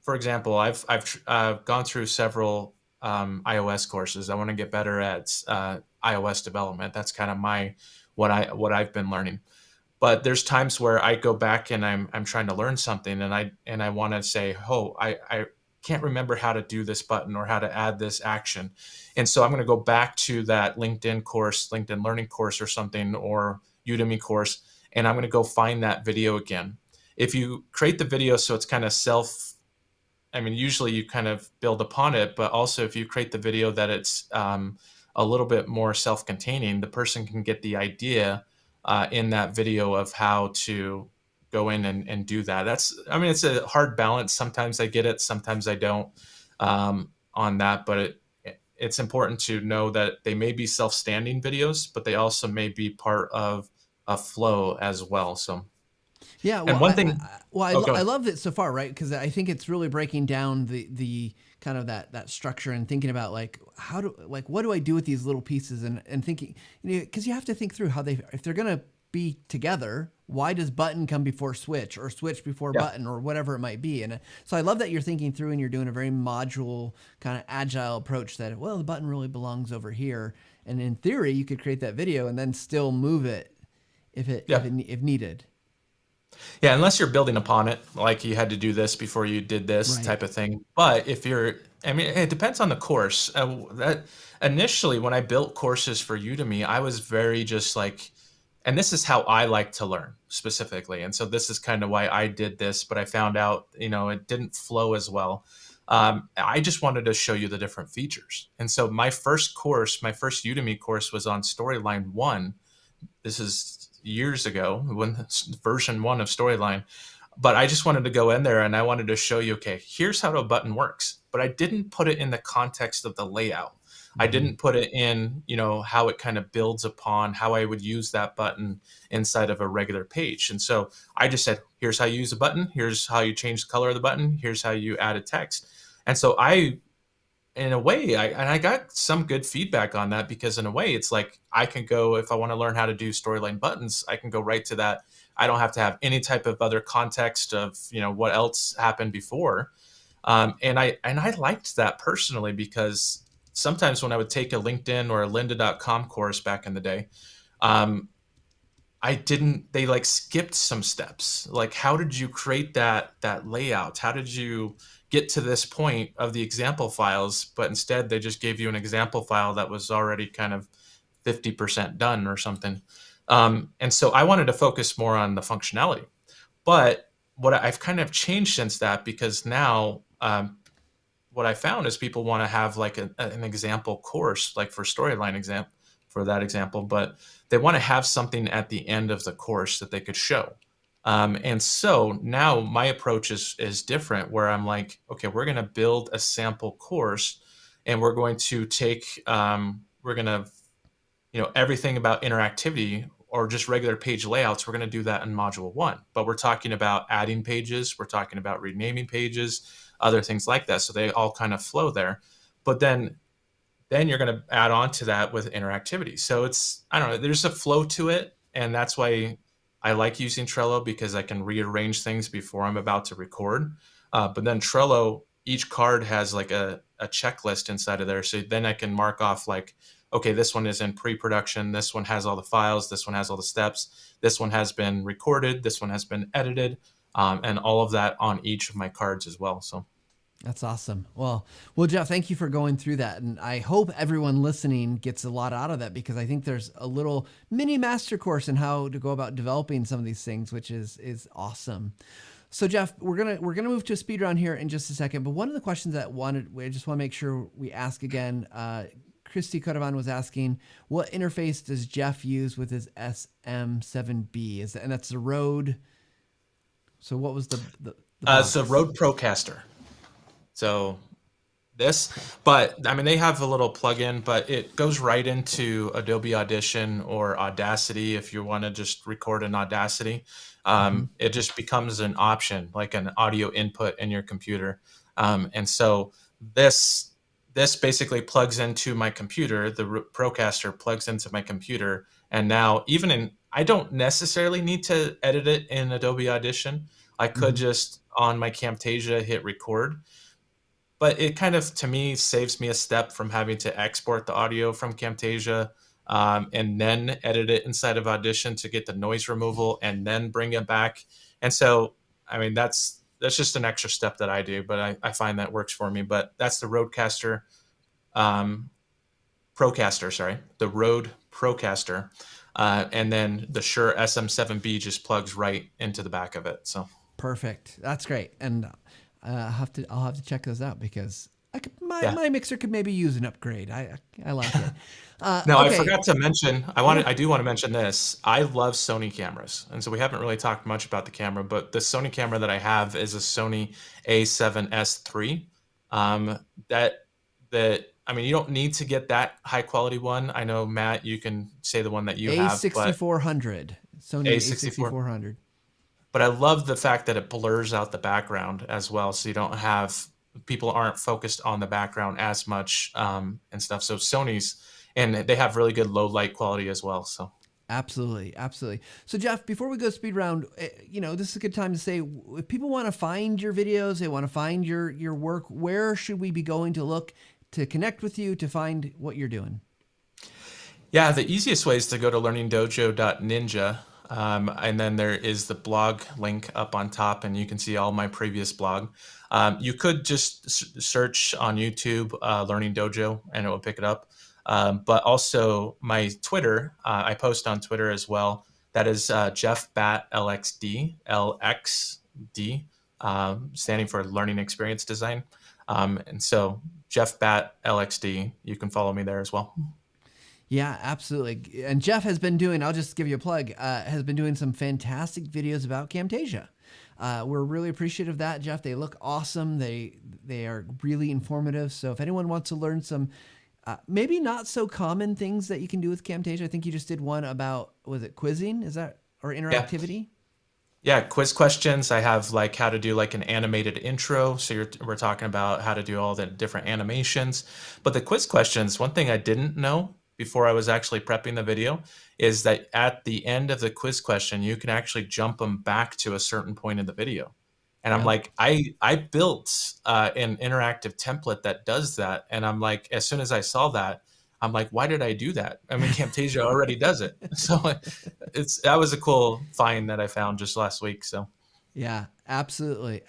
Speaker 2: for example, I've gone through several iOS courses. I want to get better at iOS development. That's kind of what I've been learning. But there's times where I go back and I'm trying to learn something, and I want to say, oh, I can't remember how to do this button or how to add this action. And so I'm going to go back to that LinkedIn Learning course or something, or Udemy course, and I'm going to go find that video again. If you create the video so it's kind of usually you kind of build upon it, but also if you create the video that it's a little bit more self-containing, the person can get the idea in that video of how to go in and do that. It's a hard balance. Sometimes I get it, sometimes I don't on that, but it's important to know that they may be self-standing videos, but they also may be part of a flow as well. So,
Speaker 1: yeah,
Speaker 2: and
Speaker 1: well,
Speaker 2: one thing,
Speaker 1: I love it so far, right? Because I think it's really breaking down the kind of that structure and thinking about like what do I do with these little pieces and thinking, because you have to think through if they're gonna be together, why does button come before switch or switch before button or whatever it might be? And so I love that you're thinking through and you're doing a very module kind of agile approach that, well, the button really belongs over here. And in theory, you could create that video and then still move it if needed.
Speaker 2: Yeah, unless you're building upon it, like you had to do this before you did this
Speaker 1: Right.
Speaker 2: type of thing. But it depends on the course. That initially, when I built courses for Udemy, I was very just like, and this is how I like to learn specifically. And so this is kind of why I did this, but I found out, it didn't flow as well. I just wanted to show you the different features. And so my first Udemy course was on Storyline 1. This is years ago, when version 1 of Storyline. But I just wanted to go in there and I wanted to show you, okay, here's how a button works. But I didn't put it in the context of the layout. I didn't put it in, how it kind of builds upon how I would use that button inside of a regular page. And so I just said, here's how you use a button. Here's how you change the color of the button. Here's how you add a text. And so in a way, I got some good feedback on that, because in a way, it's like I can go, if I want to learn how to do Storyline buttons, I can go right to that. I don't have to have any type of other context of, what else happened before. And I liked that personally, because sometimes when I would take a LinkedIn or a lynda.com course back in the day, they like skipped some steps. Like, how did you create that layout? How did you get to this point of the example files? But instead they just gave you an example file that was already kind of 50% done or something. And so I wanted to focus more on the functionality. But what I've kind of changed since that, because now what I found is people want to have like an example course, like for Storyline for that example, but they want to have something at the end of the course that they could show. And so now my approach is different, where I'm like, okay, we're going to build a sample course, and we're going to take, everything about interactivity or just regular page layouts. We're going to do that in module 1, but we're talking about adding pages. We're talking about renaming pages. other things like that. So they all kind of flow there. But then you're going to add on to that with interactivity. So it's, I don't know, there's a flow to it. And that's why I like using Trello, because I can rearrange things before I'm about to record. But then Trello, each card has like a checklist inside of there. So then I can mark off like, okay, this one is in pre-production. This one has all the files. This one has all the steps. This one has been recorded. This one has been edited, and all of that on each of my cards as well. So.
Speaker 1: That's awesome. Well, Jeff, thank you for going through that. And I hope everyone listening gets a lot out of that, because I think there's a little mini master course in how to go about developing some of these things, which is awesome. So Jeff, we're gonna move to a speed round here in just a second. But one of the questions that I just want to make sure we ask again, Christy Codovan was asking, what interface does Jeff use with his SM7B? And that's the Rode. So what was the
Speaker 2: It's a Rode Procaster. So but I mean, they have a little plugin, but it goes right into Adobe Audition or Audacity. If you want to just record in Audacity, it just becomes an option, like an audio input in your computer. And so this basically plugs into my computer. The Procaster plugs into my computer. And now I don't necessarily need to edit it in Adobe Audition. I could just on my Camtasia hit record. But it kind of, to me, saves me a step from having to export the audio from Camtasia and then edit it inside of Audition to get the noise removal and then bring it back. And so, I mean, that's just an extra step that I do, but I find that works for me. But that's the Procaster, the Rode Procaster. And then the Shure SM7B just plugs right into the back of it. So
Speaker 1: perfect. That's great. And I'll have to check those out, because my mixer could maybe use an upgrade. I like it.
Speaker 2: No,
Speaker 1: okay.
Speaker 2: I forgot to mention, I do want to mention this. I love Sony cameras. And so we haven't really talked much about the camera, but the Sony camera that I have is a Sony A7S III. I mean, you don't need to get that high quality one. I know, Matt, you can say the one that you have.
Speaker 1: A6400. Sony A6400.
Speaker 2: But I love the fact that it blurs out the background as well, so you don't have, people aren't focused on the background as much and stuff. So Sony's, and they have really good low light quality as well. So
Speaker 1: absolutely. So Jeff, before we go speed round, this is a good time to say, if people want to find your videos, they want to find your work, where should we be going to look to connect with you, to find what you're doing?
Speaker 2: Yeah, the easiest way is to go to learningdojo.ninja. And then there is the blog link up on top, and you can see all my previous blog. You could just search on YouTube, Learning Dojo, and it will pick it up. But also my Twitter, I post on Twitter as well. That is Jeff Batt LXD, standing for Learning Experience Design. And so Jeff Batt LXD, you can follow me there as well.
Speaker 1: Yeah, absolutely. And Jeff has been doing, I'll just give you a plug, has been doing some fantastic videos about Camtasia. We're really appreciative of that, Jeff. They look awesome. They are really informative. So if anyone wants to learn some maybe not so common things that you can do with Camtasia, I think you just did one about, was it quizzing? Is that, or interactivity?
Speaker 2: Yeah, quiz questions. I have like how to do like an animated intro. So we're talking about how to do all the different animations. But the quiz questions, one thing I didn't know before I was actually prepping the video is that at the end of the quiz question, you can actually jump them back to a certain point in the video. And I'm like, I built an interactive template that does that. And I'm like, as soon as I saw that, I'm like, why did I do that? I mean, Camtasia already does it. So that was a cool find that I found just last week. So
Speaker 1: yeah, absolutely.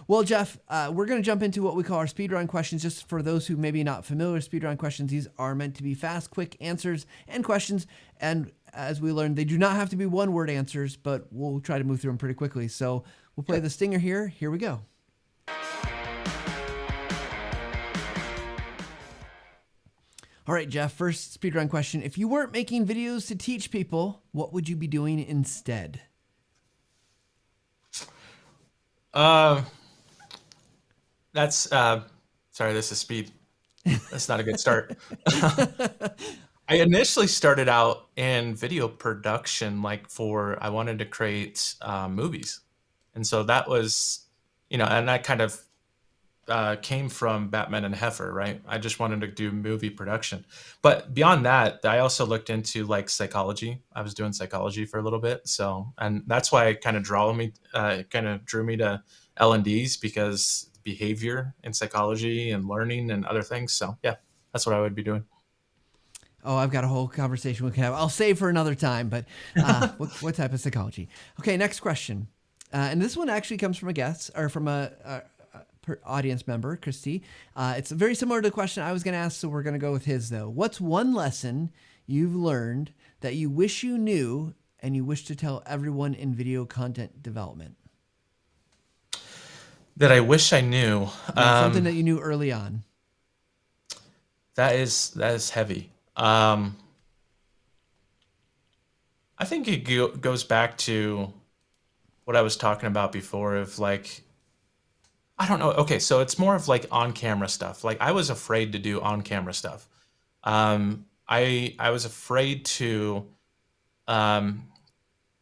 Speaker 1: Well, Jeff, we're going to jump into what we call our speedrun questions. Just for those who may be not familiar with speedrun questions, these are meant to be fast, quick answers and questions. And as we learned, they do not have to be one-word answers, but we'll try to move through them pretty quickly. So we'll play the stinger here. Here we go. All right, Jeff, first speedrun question. If you weren't making videos to teach people, what would you be doing instead?
Speaker 2: Sorry, this is speed. That's not a good start. I initially started out in video production, I wanted to create movies. And so that was, and I kind of came from Batman and Heifer, right? I just wanted to do movie production. But beyond that, I also looked into like psychology. I was doing psychology for a little bit. So, and that's why it kind of drew me to L&Ds, because behavior and psychology and learning and other things. So yeah, that's what I would be doing.
Speaker 1: Oh, I've got a whole conversation we can have. I'll save for another time, but what type of psychology? Okay, next question. And this one actually comes from a guest or from a audience member, Christy. It's very similar to the question I was going to ask, so we're going to go with his though. What's one lesson you've learned that you wish you knew and you wish to tell everyone in video content development?
Speaker 2: That I wish I knew.
Speaker 1: Something that you knew early on.
Speaker 2: That is heavy. I think it goes back to what I was talking about before of like, I don't know. Okay, so it's more of like on camera stuff. Like I was afraid to do on camera stuff. I was afraid to. Um,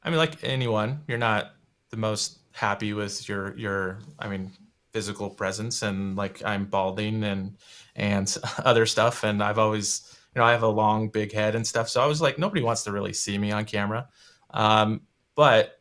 Speaker 2: I mean, like anyone, you're not the most happy with your I mean, physical presence, and like I'm balding and other stuff, and I've always, I have a long big head and stuff, so I was like, nobody wants to really see me on camera. But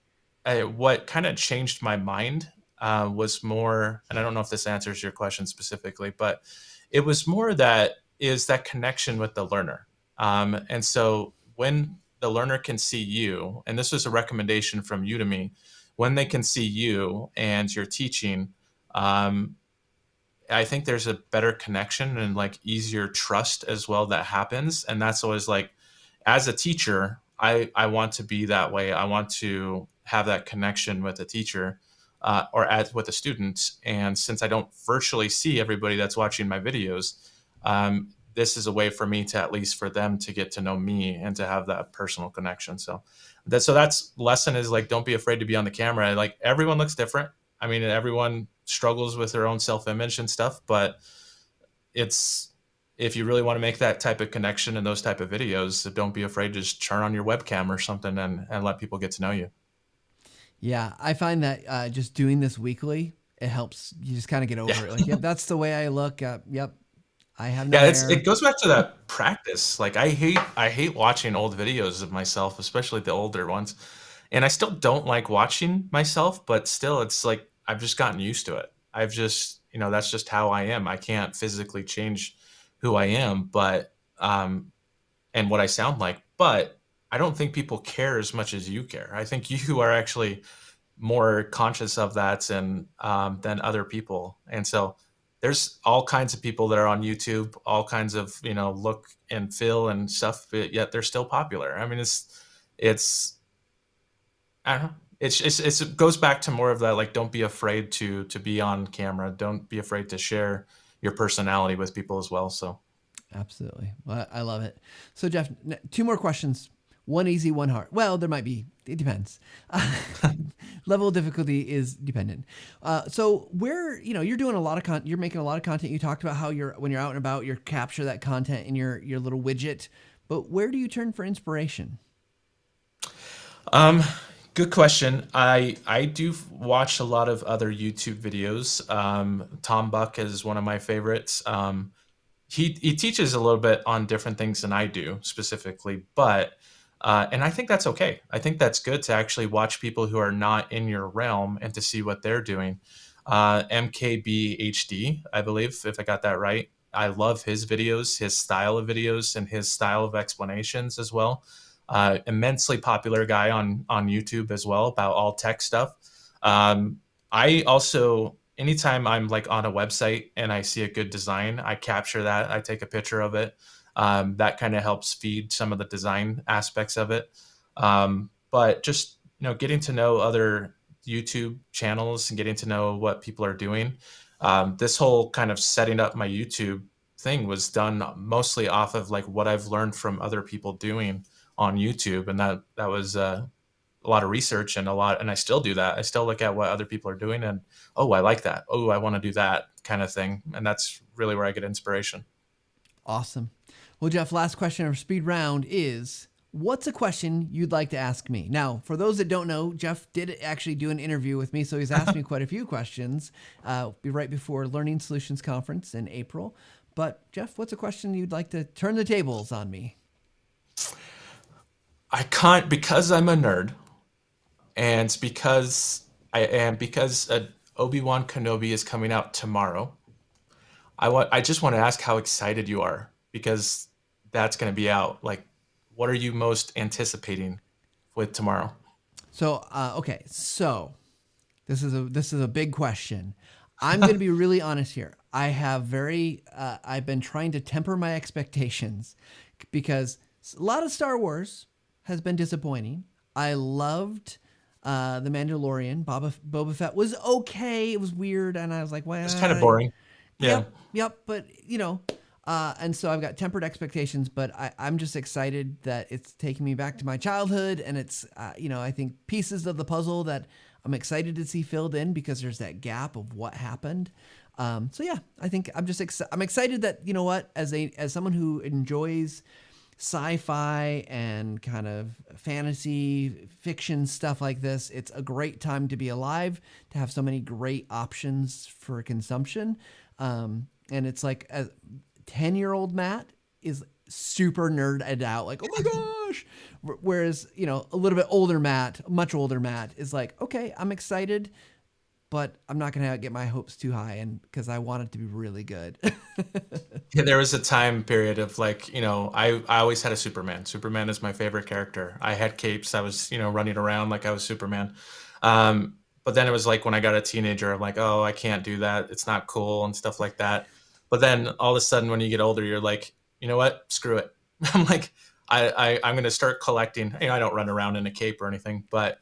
Speaker 2: what kind of changed my mind was more, and I don't know if this answers your question specifically, but it was more that is that connection with the learner. And so when the learner can see you, and this was a recommendation from Udemy, when they can see you and you're teaching, I think there's a better connection and like easier trust as well that happens. And that's always like, as a teacher, I want to be that way. I want to have that connection with the teacher or with the students. And since I don't virtually see everybody that's watching my videos, this is a way for me to, at least for them to get to know me and to have that personal connection. So that's lesson is like, don't be afraid to be on the camera. Like everyone looks different. I mean, everyone struggles with their own self-image and stuff, but it's, if you really want to make that type of connection in those type of videos, don't be afraid to just turn on your webcam or something and let people get to know you.
Speaker 1: Yeah, I find that just doing this weekly, it helps you just kind of get over it. Like, yep, that's the way I look. Yep, I have no
Speaker 2: Yeah,
Speaker 1: hair.
Speaker 2: it goes back to that practice. Like I hate watching old videos of myself, especially the older ones. And I still don't like watching myself, but still it's like I've just gotten used to it. I've just, that's just how I am. I can't physically change who I am, but and what I sound like, but I don't think people care as much as you care. I think you are actually more conscious of that than other people. And so there's all kinds of people that are on YouTube, all kinds of, look and feel and stuff, but yet they're still popular. I mean, it's, I don't know. It goes back to more of that, like, don't be afraid to be on camera. Don't be afraid to share your personality with people as well. So.
Speaker 1: Absolutely. Well, I love it. So Jeff, two more questions. One easy, one hard. Well, there might be, it depends. Level of difficulty is dependent. So where, you're doing a lot of you're making a lot of content. You talked about how when you're out and about, you're capture that content in your little widget, but where do you turn for inspiration?
Speaker 2: Good question. I do watch a lot of other YouTube videos. Tom Buck is one of my favorites. He teaches a little bit on different things than I do specifically, but and I think that's okay. I think that's good to actually watch people who are not in your realm and to see what they're doing. MKBHD, I believe, if I got that right. I love his videos, his style of videos, and his style of explanations as well. Immensely popular guy on YouTube as well about all tech stuff. I also, anytime I'm like on a website and I see a good design, I capture that. I take a picture of it. That kind of helps feed some of the design aspects of it. But just, getting to know other YouTube channels and getting to know what people are doing. This whole kind of setting up my YouTube thing was done mostly off of like what I've learned from other people doing on YouTube. And that was a lot of research and and I still do that. I still look at what other people are doing and, oh, I like that. Oh, I want to do that kind of thing. And that's really where I get inspiration.
Speaker 1: Awesome. Well, Jeff, last question of speed round is, what's a question you'd like to ask me? Now, for those that don't know, Jeff did actually do an interview with me, so he's asked me quite a few questions. Be right before Learning Solutions Conference in April. But Jeff, what's a question you'd like to turn the tables on me?
Speaker 2: I can't, because I'm a nerd, and because Obi-Wan Kenobi is coming out tomorrow. I just want to ask how excited you are, because that's going to be out. Like, what are you most anticipating with tomorrow?
Speaker 1: So, okay, so this is a big question. I'm going to be really honest here. I've been trying to temper my expectations, because a lot of Star Wars has been disappointing. I loved The Mandalorian. Boba Fett was okay. It was weird, and I was like, well,
Speaker 2: It's kind of boring. Yeah.
Speaker 1: Yep. But and so I've got tempered expectations, but I'm just excited that it's taking me back to my childhood, and it's I think pieces of the puzzle that I'm excited to see filled in, because there's that gap of what happened. So yeah, I think I'm excited that, as someone who enjoys sci-fi and kind of fantasy fiction stuff like this, it's a great time to be alive, to have so many great options for consumption. And it's like a 10-year-old Matt is super nerded out, like, oh my gosh. Whereas, a little bit older Matt, much older Matt, is like, okay, I'm excited, but I'm not going to get my hopes too high, and because I want it to be really good.
Speaker 2: Yeah, there was a time period of like, I always had a Superman. Superman is my favorite character. I had capes. I was, running around like I was Superman. But then it was like when I got a teenager, I'm like, oh, I can't do that. It's not cool and stuff like that. But then all of a sudden, when you get older, you're like, you know what? Screw it. I'm like, I'm going to start collecting. I don't run around in a cape or anything, but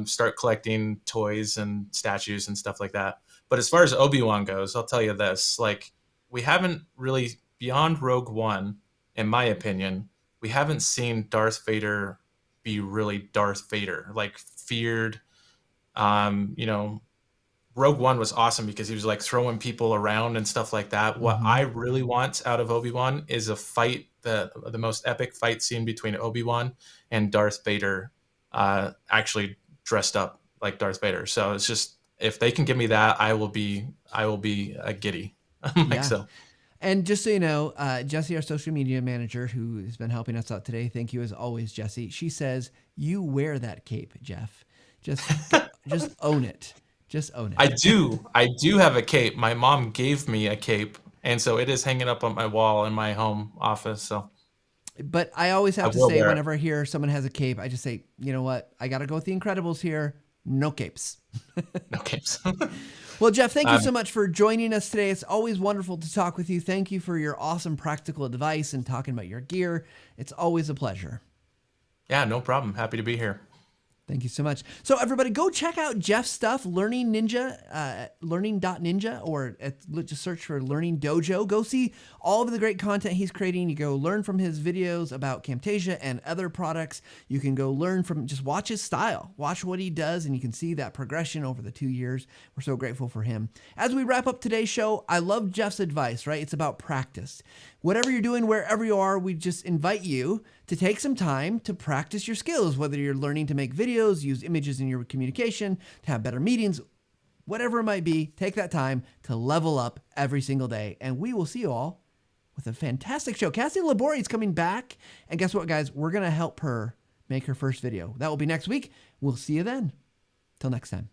Speaker 2: start collecting toys and statues and stuff like that. But as far as Obi-Wan goes, I'll tell you this, like, we haven't really, beyond Rogue One, in my opinion, we haven't seen Darth Vader be really Darth Vader, like feared. Rogue One was awesome because he was like throwing people around and stuff like that. What I really want out of Obi-Wan is a fight, the most epic fight scene between Obi-Wan and Darth Vader, actually dressed up like Darth Vader. So it's just, if they can give me that, I will be a giddy.
Speaker 1: Yeah.
Speaker 2: So.
Speaker 1: And just so you know, Jessie, our social media manager, who has been helping us out today, thank you as always, Jessie. She says, you wear that cape, Jeff. Just own it. Just own it.
Speaker 2: I do have a cape. My mom gave me a cape, and so it is hanging up on my wall in my home office. So,
Speaker 1: but I always have to say, whenever I hear someone has a cape, I just say, you know what? I got to go with the Incredibles here. No capes.
Speaker 2: No capes.
Speaker 1: Well, Jeff, thank you so much for joining us today. It's always wonderful to talk with you. Thank you for your awesome practical advice and talking about your gear. It's always a pleasure.
Speaker 2: Yeah, no problem. Happy to be here.
Speaker 1: Thank you so much. So everybody, go check out Jeff's stuff, Learning Ninja, learning.ninja, or just search for Learning Dojo. Go see all of the great content he's creating. You go learn from his videos about Camtasia and other products. You can go learn from, just watch his style, watch what he does, and you can see that progression over the 2 years. We're so grateful for him. As we wrap up today's show, I love Jeff's advice, right? It's about practice. Whatever you're doing, wherever you are, we just invite you to take some time to practice your skills, whether you're learning to make videos, use images in your communication, to have better meetings, whatever it might be, take that time to level up every single day. And we will see you all with a fantastic show. Cassie Labori is coming back. And guess what, guys? We're going to help her make her first video. That will be next week. We'll see you then. Till next time.